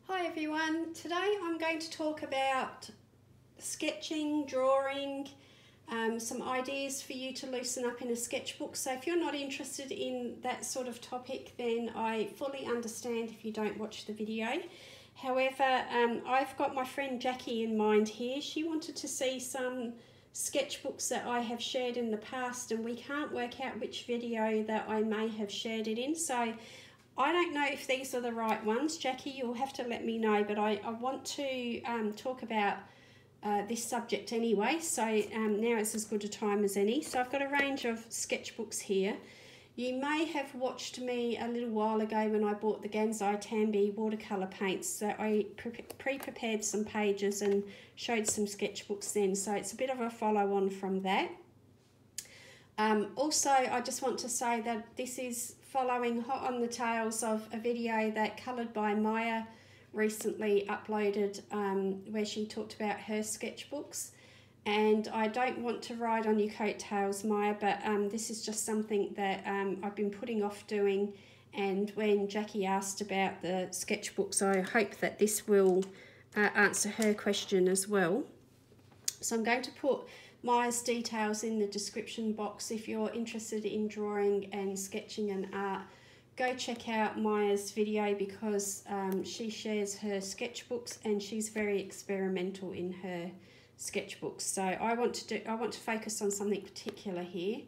Hi everyone, today I'm going to talk about sketching, drawing, some ideas for you to loosen up in a sketchbook. So if you're not interested in that sort of topic, then I fully understand if you don't watch the video. However, I've got my friend Jackie in mind here. She wanted to see some sketchbooks that I have shared in the past, and we can't work out which video that I may have shared it in. So I don't know if these are the right ones. Jackie, you'll have to let me know, but I want to talk about this subject anyway, so now it's as good a time as any. So I've got a range of sketchbooks here. You may have watched me a little while ago when I bought the Gansai Tambi watercolour paints. So I pre-prepared some pages and showed some sketchbooks then, so it's a bit of a follow-on from that. Also, I just want to say that this is following hot on the tails of a video that Coloured by Maya recently uploaded, where she talked about her sketchbooks. And I don't want to ride on your coattails, Maya, but this is just something that I've been putting off doing. And when Jackie asked about the sketchbooks, I hope that this will answer her question as well. So I'm going to put Maya's details in the description box. If you're interested in drawing and sketching and art, go check out Maya's video, because she shares her sketchbooks and she's very experimental in her sketchbooks. So I want to focus on something particular here.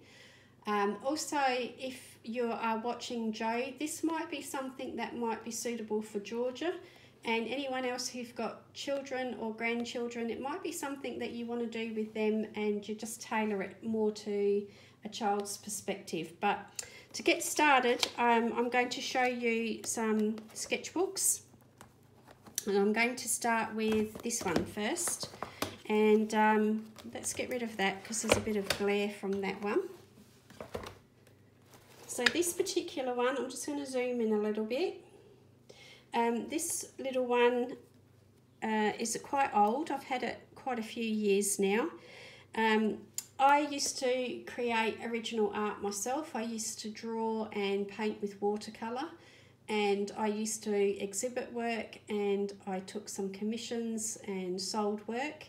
Also, if you are watching Joe, this might be something that might be suitable for Georgia. And anyone else who've got children or grandchildren, it might be something that you want to do with them, and you just tailor it more to a child's perspective. But to get started, I'm going to show you some sketchbooks. And I'm going to start with this one first. And let's get rid of that because there's a bit of glare from that one. So this particular one, I'm just going to zoom in a little bit. This little one is quite old. I've had it quite a few years now. I used to create original art myself. I used to draw and paint with watercolour, and I used to exhibit work, and I took some commissions and sold work.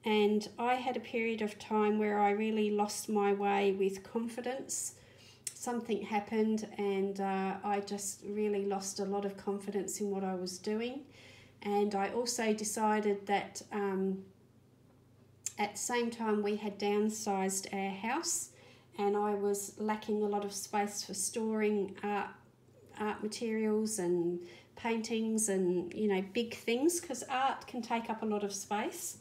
And I had a period of time where I really lost my way with confidence. Something happened, and I just really lost a lot of confidence in what I was doing. And I also decided that at the same time we had downsized our house, and I was lacking a lot of space for storing art materials and paintings and, you know, big things, because art can take up a lot of space.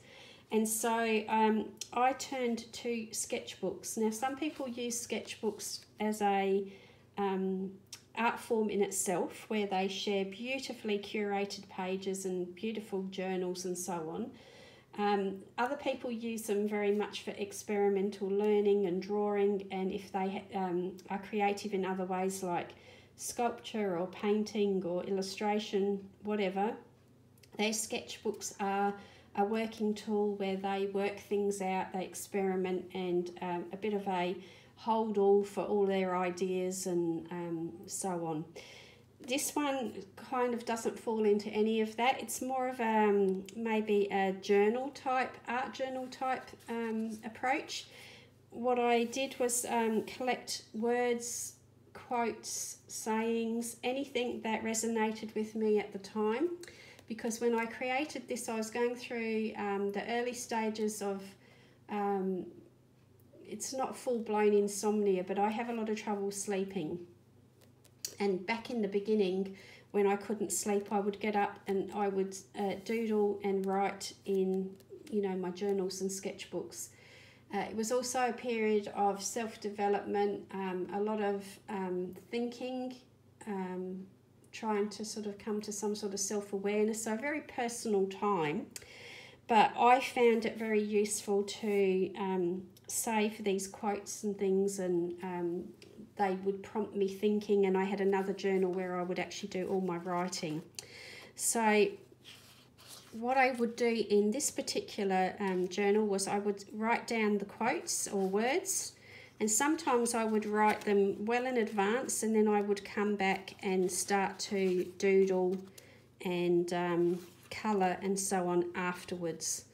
And so I turned to sketchbooks. Now, some people use sketchbooks as a art form in itself, where they share beautifully curated pages and beautiful journals and so on. Other people use them very much for experimental learning and drawing, and if they are creative in other ways like sculpture or painting or illustration, whatever, their sketchbooks are a working tool where they work things out, they experiment, and a bit of a hold all for all their ideas and so on. This one kind of doesn't fall into any of that. It's more of maybe a journal type, art journal type approach. What I did was collect words, quotes, sayings, anything that resonated with me at the time. Because when I created this, I was going through the early stages of, it's not full-blown insomnia, but I have a lot of trouble sleeping. And back in the beginning, when I couldn't sleep, I would get up and I would doodle and write in, you know, my journals and sketchbooks. It was also a period of self-development, a lot of thinking, trying to sort of come to some sort of self-awareness, so a very personal time. But I found it very useful to save these quotes and things, and they would prompt me thinking, and I had another journal where I would actually do all my writing. So what I would do in this particular journal was I would write down the quotes or words, and sometimes I would write them well in advance, and then I would come back and start to doodle and colour and so on afterwards.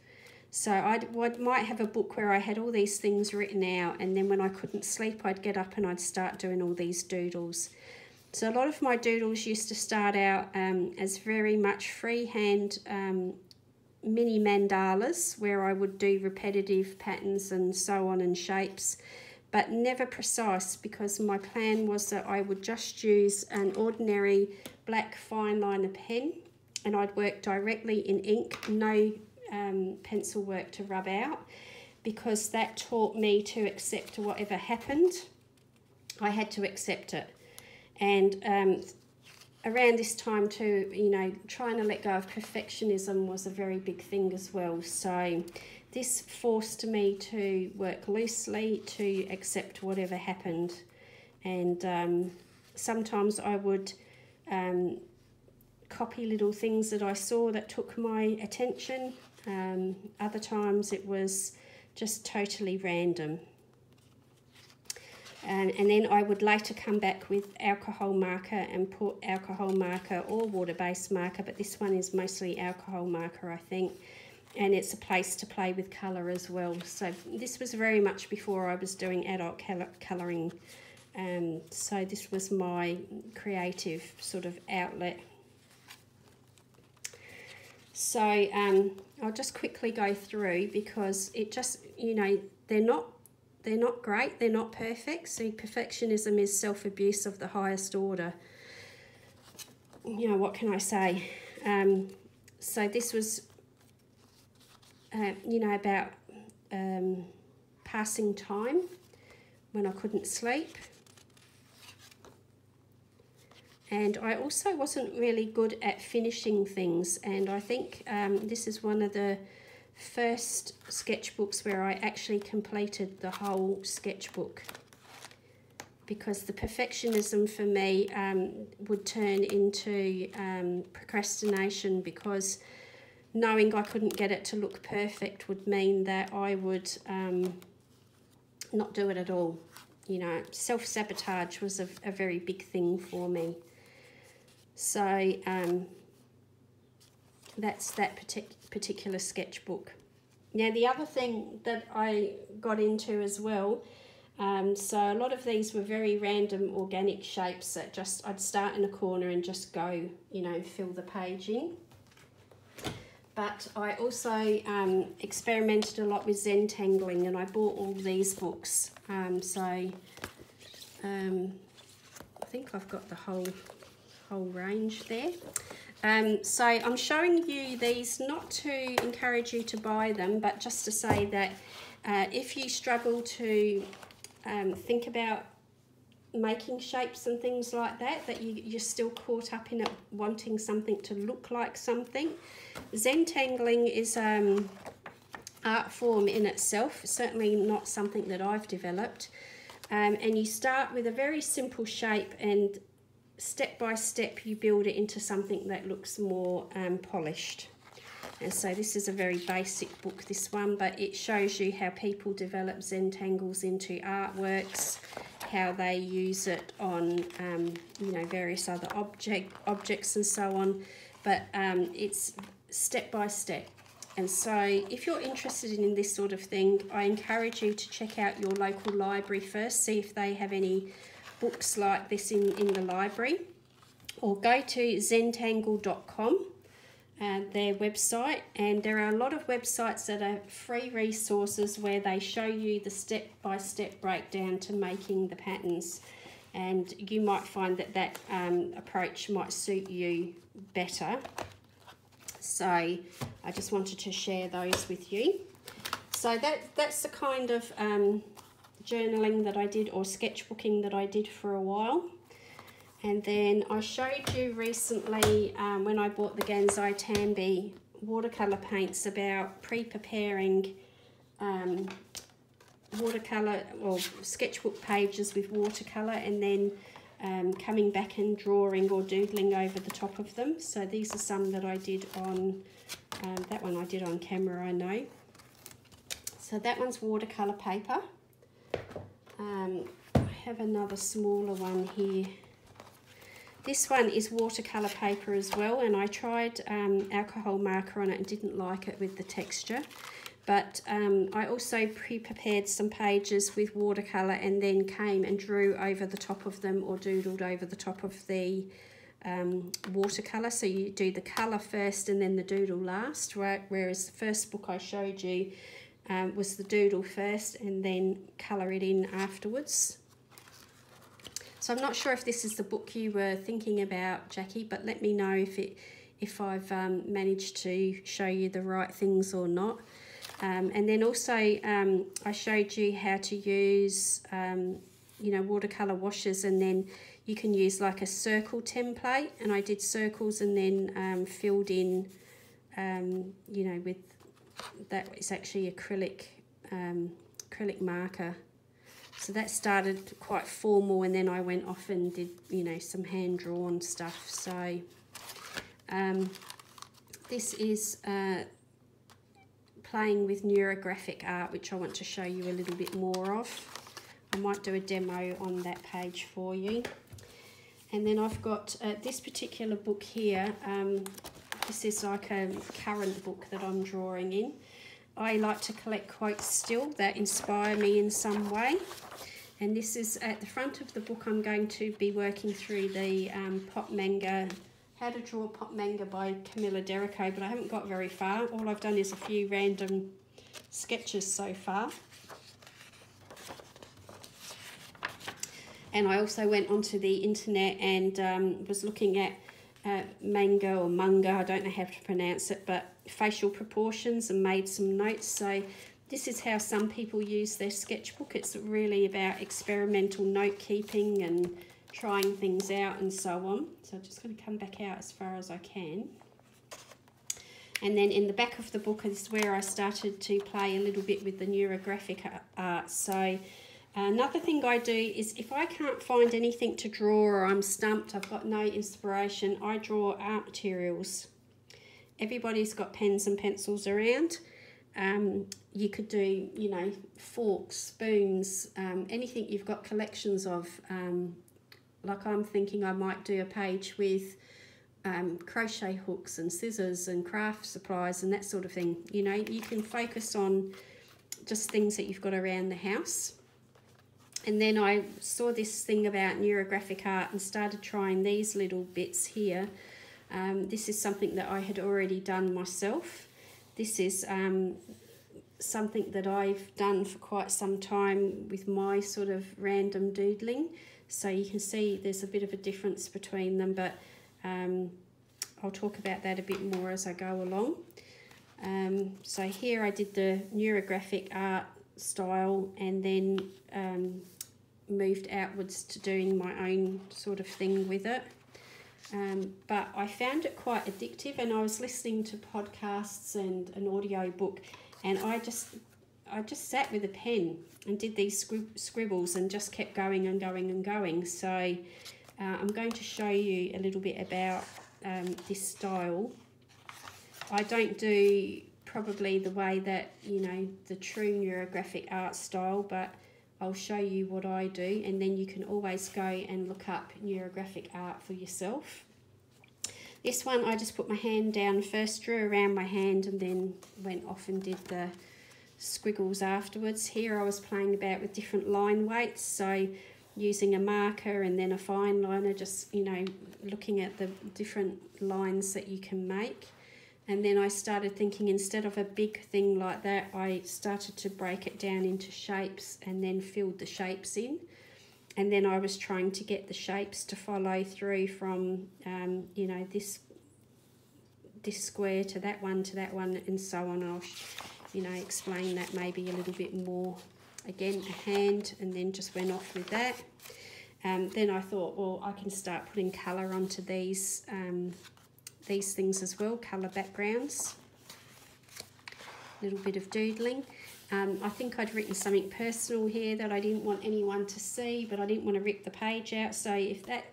So I might have a book where I had all these things written out, and then when I couldn't sleep, I'd get up and I'd start doing all these doodles. So a lot of my doodles used to start out as very much freehand mini mandalas, where I would do repetitive patterns and so on and shapes, but never precise, because my plan was that I would just use an ordinary black fine liner pen and I'd work directly in ink, no pencil work to rub out, because that taught me to accept whatever happened. I had to accept it. And around this time too, you know, trying to let go of perfectionism was a very big thing as well. So this forced me to work loosely, to accept whatever happened. And sometimes I would copy little things that I saw that took my attention. Other times it was just totally random. And then I would later come back with alcohol marker and put alcohol marker or water-based marker, but this one is mostly alcohol marker, I think. And it's a place to play with colour as well. So this was very much before I was doing adult colouring. So this was my creative sort of outlet. So I'll just quickly go through, because it just, you know, they're not great, they're not perfect. See, perfectionism is self-abuse of the highest order. You know, what can I say? So this was, you know, about passing time when I couldn't sleep. And I also wasn't really good at finishing things, and I think this is one of the first sketchbooks where I actually completed the whole sketchbook, because the perfectionism for me would turn into procrastination, because knowing I couldn't get it to look perfect would mean that I would not do it at all. You know, self-sabotage was a very big thing for me. So that's that particular sketchbook. Now the other thing that I got into as well, so a lot of these were very random organic shapes that just, I'd start in a corner and just go, you know, fill the page in. But I also experimented a lot with Zentangling, and I bought all these books. So I think I've got the whole range there. So I'm showing you these not to encourage you to buy them, but just to say that if you struggle to think about making shapes and things like that, that you're still caught up in it wanting something to look like something, Zentangling is art form in itself, certainly not something that I've developed. And you start with a very simple shape, and step by step you build it into something that looks more polished. And so this is a very basic book, this one, but it shows you how people develop Zentangles into artworks, how they use it on you know, various other objects and so on. But it's step by step. And so if you're interested in this sort of thing, I encourage you to check out your local library first, see if they have any books like this in the library, or go to zentangle.com, their website, and there are a lot of websites that are free resources where they show you the step-by-step breakdown to making the patterns, and you might find that approach might suit you better. So I just wanted to share those with you. So that's the kind of journaling that I did, or sketchbooking that I did for a while. And then I showed you recently when I bought the Gansai Tambi watercolour paints about pre-preparing watercolour or sketchbook pages with watercolour, and then coming back and drawing or doodling over the top of them. So these are some that I did on, that one I did on camera, I know. So that one's watercolour paper. I have another smaller one here. This one is watercolour paper as well, and I tried alcohol marker on it and didn't like it with the texture. But I also pre-prepared some pages with watercolour and then came and drew over the top of them or doodled over the top of the watercolour. So you do the colour first and then the doodle last, right? Whereas the first book I showed you was the doodle first and then colour it in afterwards. So I'm not sure if this is the book you were thinking about, Jackie, but let me know if I've managed to show you the right things or not. And then also I showed you how to use, you know, watercolour washes, and then you can use like a circle template, and I did circles and then filled in, you know, with, that is actually acrylic marker. So that started quite formal, and then I went off and did, you know, some hand-drawn stuff. So this is playing with neurographic art, which I want to show you a little bit more of. I might do a demo on that page for you. And then I've got this particular book here. This is like a current book that I'm drawing in. I like to collect quotes still that inspire me in some way. And this is at the front of the book. I'm going to be working through the Pot Manga, How to Draw Pot Manga by Camilla Derrico, but I haven't got very far. All I've done is a few random sketches so far. And I also went onto the internet and was looking at manga or manga, I don't know how to pronounce it, but facial proportions, and made some notes. So this is how some people use their sketchbook. It's really about experimental note keeping and trying things out and so on. So I'm just going to come back out as far as I can. And then in the back of the book is where I started to play a little bit with the neurographic art. So another thing I do is if I can't find anything to draw or I'm stumped, I've got no inspiration, I draw art materials. Everybody's got pens and pencils around. You could do, you know, forks, spoons, anything you've got collections of. Like I'm thinking I might do a page with crochet hooks and scissors and craft supplies and that sort of thing. You know, you can focus on just things that you've got around the house. And then I saw this thing about neurographic art and started trying these little bits here. This is something that I had already done myself. This is something that I've done for quite some time with my sort of random doodling. So you can see there's a bit of a difference between them, but I'll talk about that a bit more as I go along. So here I did the neurographic art style and then moved outwards to doing my own sort of thing with it. But I found it quite addictive, and I was listening to podcasts and an audio book, and I just sat with a pen and did these scribbles and just kept going and going and going. So I'm going to show you a little bit about this style. I don't do probably the way that, you know, the true neurographic art style, but I'll show you what I do, and then you can always go and look up neurographic art for yourself. This one I just put my hand down first, drew around my hand, and then went off and did the squiggles afterwards. Here I was playing about with different line weights, so using a marker and then a fine liner, just, you know, looking at the different lines that you can make. And then I started thinking, instead of a big thing like that, I started to break it down into shapes and then filled the shapes in. And then I was trying to get the shapes to follow through from, you know, this square to that one and so on. I'll, you know, explain that maybe a little bit more. Again, a hand, and then just went off with that. Then I thought, well, I can start putting colour onto these things as well, colour backgrounds. A little bit of doodling. I think I'd written something personal here that I didn't want anyone to see, but I didn't want to rip the page out. So if that,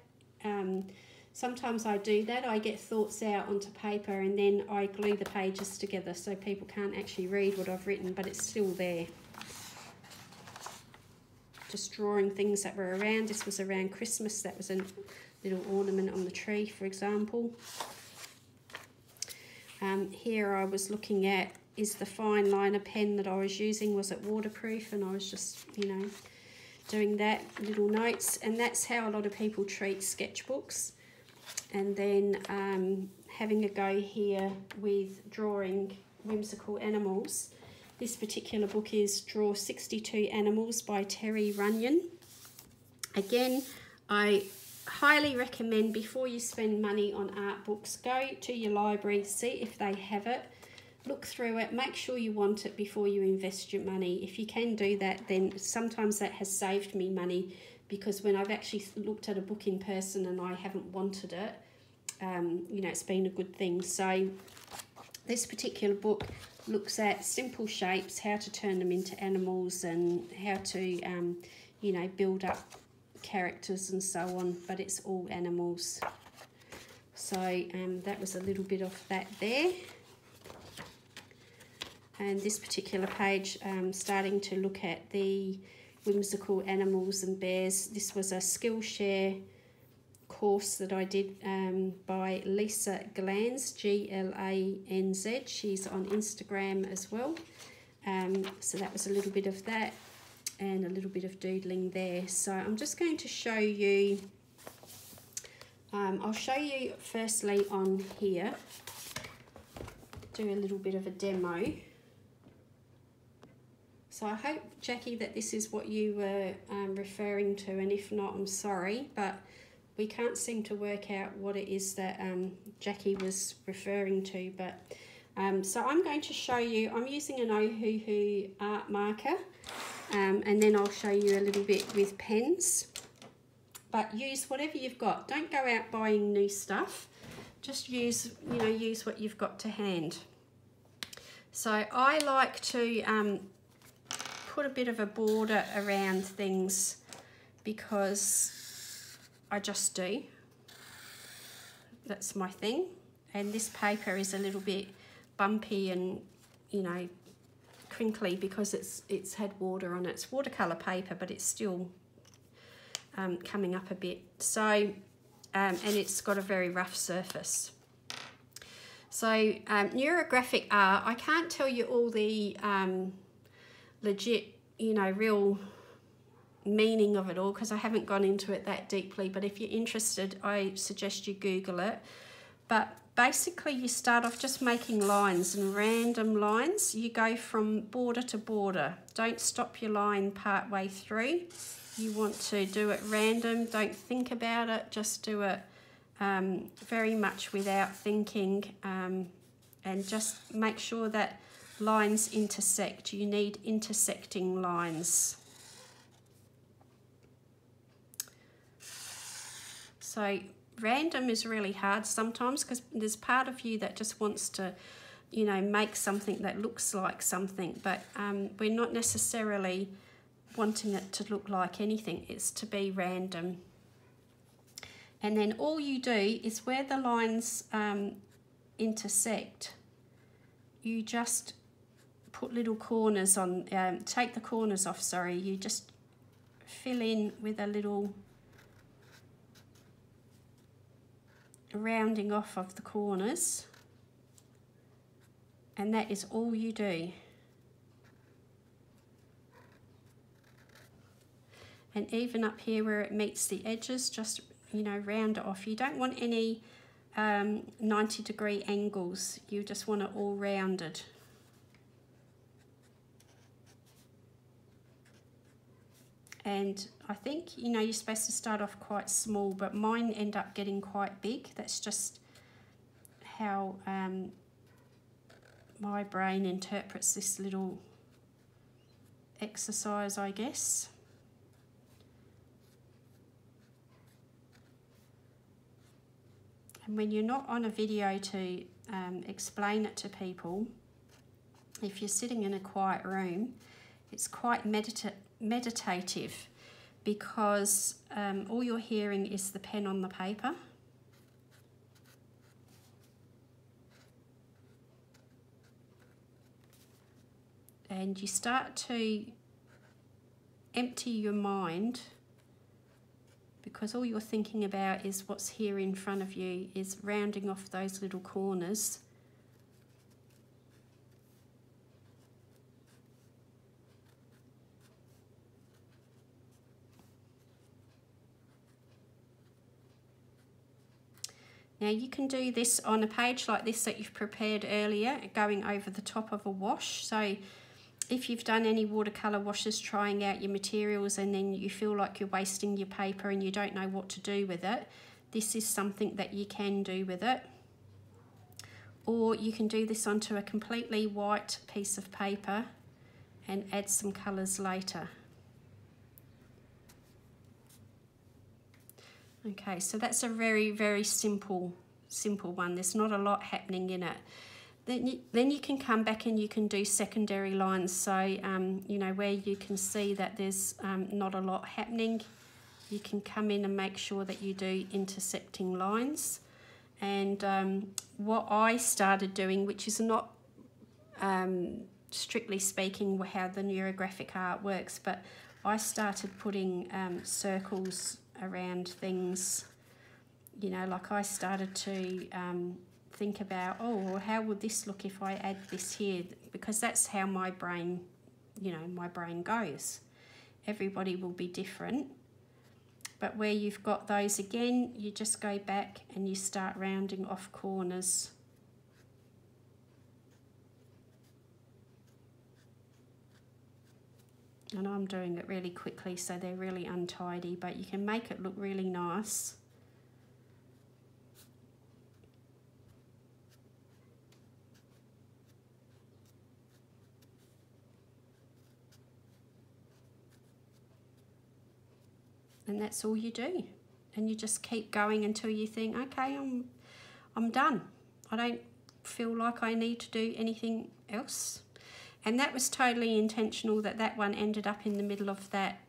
sometimes I do that, I get thoughts out onto paper and then I glue the pages together so people can't actually read what I've written, but it's still there. Just drawing things that were around. This was around Christmas. That was little ornament on the tree, for example. Here I was looking at is the fine liner pen that I was using, was it waterproof, and I was just, you know, doing that, little notes, and that's how a lot of people treat sketchbooks. And then having a go here with drawing whimsical animals. This particular book is Draw 62 Animals by Terry Runyon. Again, I highly recommend, before you spend money on art books, go to your library, see if they have it, look through it, make sure you want it before you invest your money. If you can do that, then sometimes that has saved me money, because when I've actually looked at a book in person and I haven't wanted it, you know, it's been a good thing. So this particular book looks at simple shapes, how to turn them into animals, and how to, you know, build up characters and so on, but it's all animals. So that was a little bit of that there. And this particular page, starting to look at the whimsical animals and bears. This was a Skillshare course that I did by Lisa Glanz, Glanz. She's on Instagram as well. So that was a little bit of that, and a little bit of doodling there. So I'm just going to show you, I'll show you firstly on here, do a little bit of a demo. So I hope, Jackie, that this is what you were referring to, and if not, I'm sorry, but we can't seem to work out what it is that Jackie was referring to. But so I'm going to show you, I'm using an Ohuhu art marker, and then I'll show you a little bit with pens. But use whatever you've got. Don't go out buying new stuff. Just use, you know, use what you've got to hand. So I like to put a bit of a border around things, because I just do. That's my thing. And this paper is a little bit bumpy and, you know, crinkly because it's had water on it. It's watercolour paper, but it's still coming up a bit. So, and it's got a very rough surface. So neurographic art, I can't tell you all the legit, you know, real meaning of it all, because I haven't gone into it that deeply, but if you're interested, I suggest you Google it. But basically you start off just making lines, and random lines. You go from border to border. Don't stop your line part way through. You want to do it random. Don't think about it. Just do it very much without thinking, and just make sure that lines intersect. You need intersecting lines. So random is really hard sometimes, because there's part of you that just wants to, you know, make something that looks like something, but we're not necessarily wanting it to look like anything. It's to be random. And then all you do is where the lines intersect, you just put little corners on, take the corners off, sorry. You just fill in with a little rounding off of the corners, and that is all you do. And even up here where it meets the edges, just, you know, round it off. You don't want any 90-degree angles. You just want it all rounded. And I think, you know, you're supposed to start off quite small, but mine end up getting quite big. That's just how my brain interprets this little exercise, I guess. And when you're not on a video to explain it to people, if you're sitting in a quiet room, it's quite meditative, because all you're hearing is the pen on the paper. And you start to empty your mind, because all you're thinking about is what's here in front of you, is rounding off those little corners. Now you can do this on a page like this that you've prepared earlier, going over the top of a wash. So if you've done any watercolour washes trying out your materials and then you feel like you're wasting your paper and you don't know what to do with it, this is something that you can do with it. Or you can do this onto a completely white piece of paper and add some colours later. Okay, so that's a very, very simple one. There's not a lot happening in it. Then you can come back and you can do secondary lines. So, you know, where you can see that there's not a lot happening, you can come in and make sure that you do intersecting lines. And what I started doing, which is not strictly speaking how the neurographic art works, but I started putting circles around things. You know, like I started to think about, oh, how would this look if I add this here? Because that's how my brain, you know, my brain goes. Everybody will be different. But where you've got those again, you just go back and you start rounding off corners. And I'm doing it really quickly, so they're really untidy, but you can make it look really nice. And that's all you do. And you just keep going until you think, okay, I'm done. I don't feel like I need to do anything else. And that was totally intentional, that one ended up in the middle of that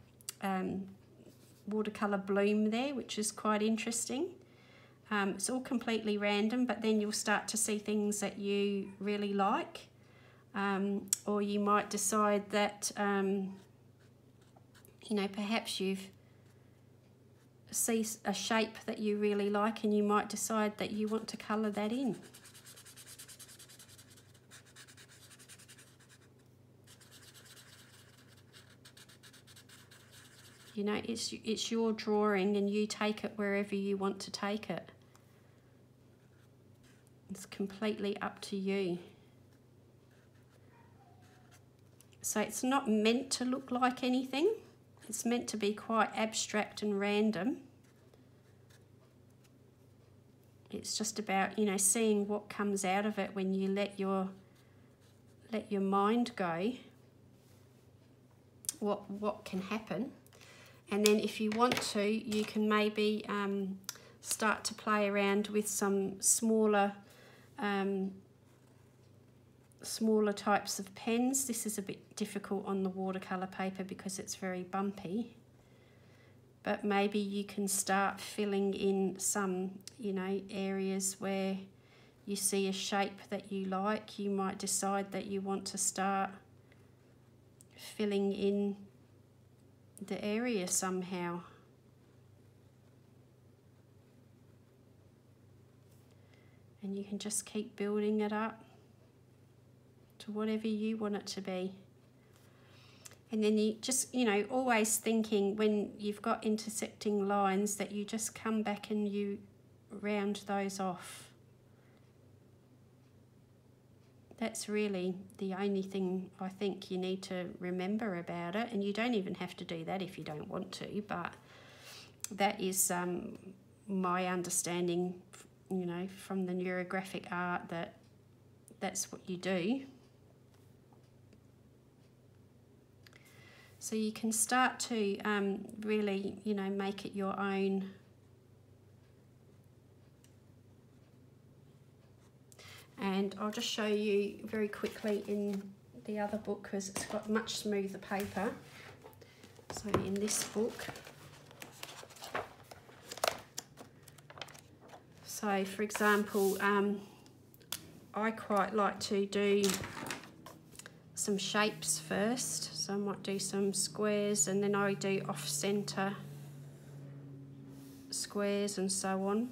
watercolour bloom there, which is quite interesting. It's all completely random, but then you'll start to see things that you really like. Or you might decide that, you know, perhaps you've see a shape that you really like and you might decide that you want to colour that in. You know, it's your drawing and you take it wherever you want to take it. It's completely up to you. So it's not meant to look like anything. It's meant to be quite abstract and random. It's just about, you know, seeing what comes out of it when you let your mind go. What can happen. And then if you want to, you can maybe start to play around with some smaller types of pens. This is a bit difficult on the watercolour paper because it's very bumpy. But maybe you can start filling in some, you know, areas where you see a shape that you like. You might decide that you want to start filling in the area somehow. And you can just keep building it up to whatever you want it to be. And then you just, you know, always thinking when you've got intersecting lines that you just come back and you round those off. That's really the only thing I think you need to remember about it. And you don't even have to do that if you don't want to, but that is my understanding, you know, from the neurographic art, that's what you do. So you can start to really, you know, make it your own. And I'll just show you very quickly in the other book because it's got much smoother paper. So in this book, so for example, I quite like to do some shapes first. So I might do some squares and then I do off-centre squares and so on.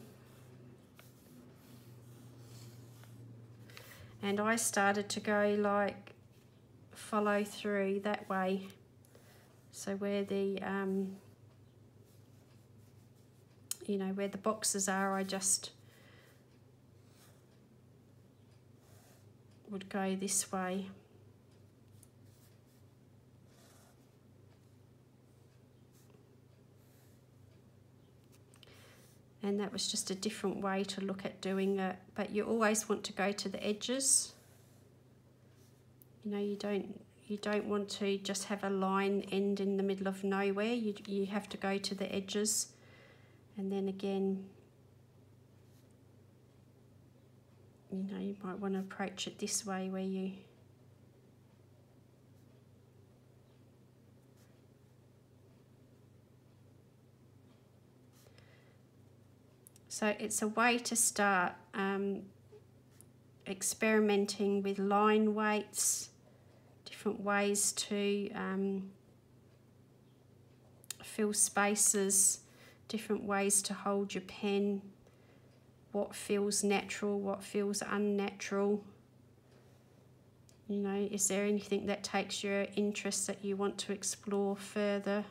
And I started to go like follow through that way. So where the you know, where the boxes are, I just would go this way. And that was just a different way to look at doing it. But you always want to go to the edges. You know, you don't want to just have a line end in the middle of nowhere. You have to go to the edges. And then again, you know, you might want to approach it this way where you so it's a way to start experimenting with line weights, different ways to fill spaces, different ways to hold your pen, what feels natural, what feels unnatural. You know, is there anything that takes your interest that you want to explore further?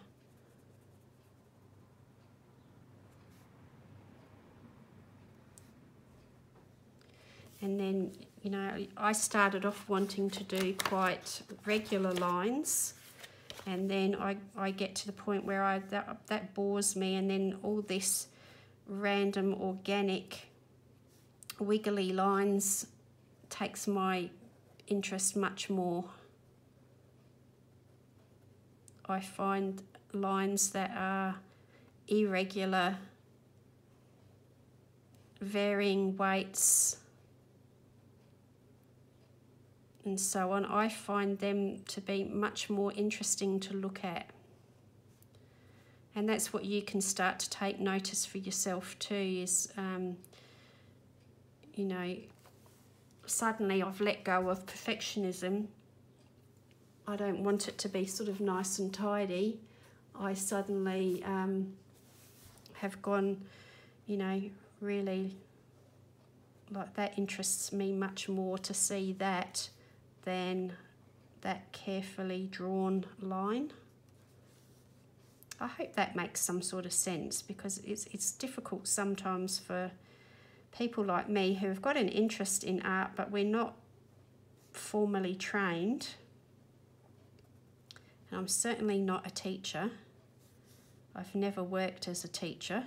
And then, you know, I started off wanting to do quite regular lines, and then I get to the point where that bores me, and then all this random organic wiggly lines takes my interest much more. I find lines that are irregular, varying weights, and so on, I find them to be much more interesting to look at. And that's what you can start to take notice for yourself too, is, you know, suddenly I've let go of perfectionism. I don't want it to be sort of nice and tidy. I suddenly have gone, you know, really, like, that interests me much more to see that than that carefully drawn line. I hope that makes some sort of sense, because it's difficult sometimes for people like me who have got an interest in art, but we're not formally trained. And I'm certainly not a teacher. I've never worked as a teacher.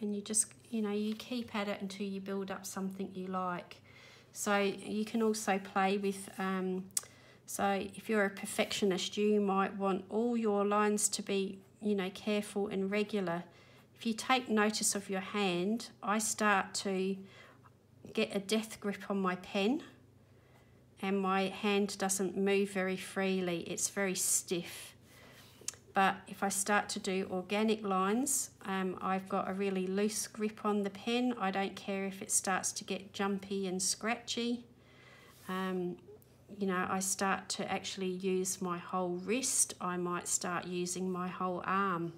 And you just, you know, you keep at it until you build up something you like. So you can also play with, so if you're a perfectionist, you might want all your lines to be, you know, careful and regular. If you take notice of your hand, I start to get a death grip on my pen, and my hand doesn't move very freely. It's very stiff. But if I start to do organic lines, I've got a really loose grip on the pen. I don't care if it starts to get jumpy and scratchy. You know, I start to actually use my whole wrist. I might start using my whole arm.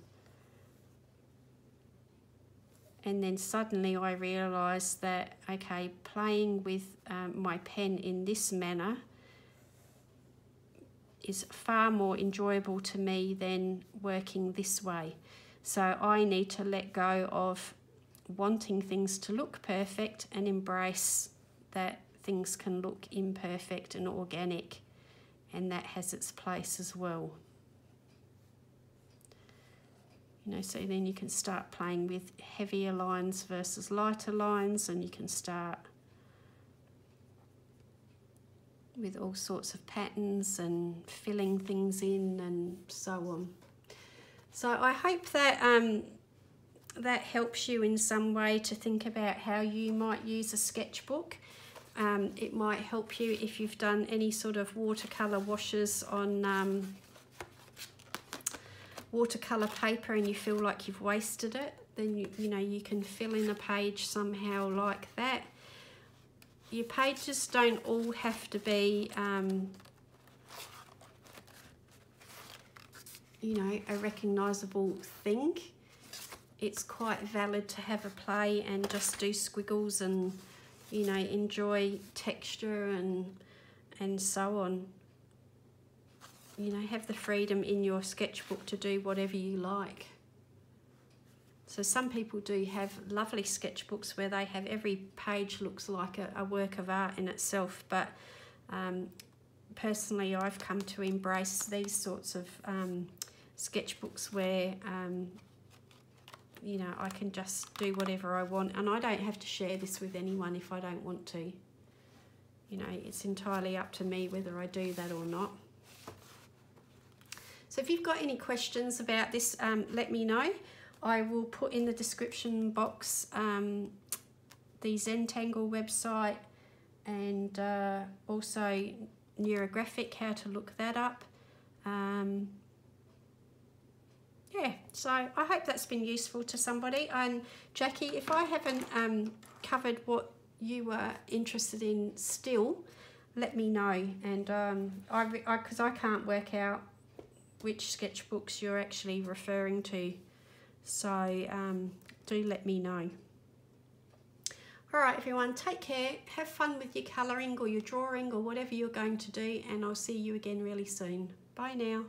And then suddenly I realise that, okay, playing with my pen in this manner is far more enjoyable to me than working this way. So I need to let go of wanting things to look perfect and embrace that things can look imperfect and organic, and that has its place as well. You know, so then you can start playing with heavier lines versus lighter lines, and you can start with all sorts of patterns and filling things in and so on. So I hope that that helps you in some way to think about how you might use a sketchbook. It might help you if you've done any sort of watercolour washes on watercolour paper and you feel like you've wasted it, then you know, you can fill in a page somehow like that. Your pages don't all have to be you know, a recognisable thing. It's quite valid to have a play and just do squiggles and, you know, enjoy texture and so on. You know, have the freedom in your sketchbook to do whatever you like. So some people do have lovely sketchbooks where they have every page looks like a work of art in itself, but personally I've come to embrace these sorts of sketchbooks where you know, I can just do whatever I want, and I don't have to share this with anyone if I don't want to. You know, it's entirely up to me whether I do that or not. So if you've got any questions about this, let me know. I will put in the description box the Zentangle website and also Neurographic, how to look that up. Yeah, so I hope that's been useful to somebody. And Jackie, if I haven't covered what you were interested in still, let me know. And because I can't work out which sketchbooks you're actually referring to, so do let me know. All right, everyone, take care. Have fun with your colouring or your drawing or whatever you're going to do, and I'll see you again really soon. Bye now.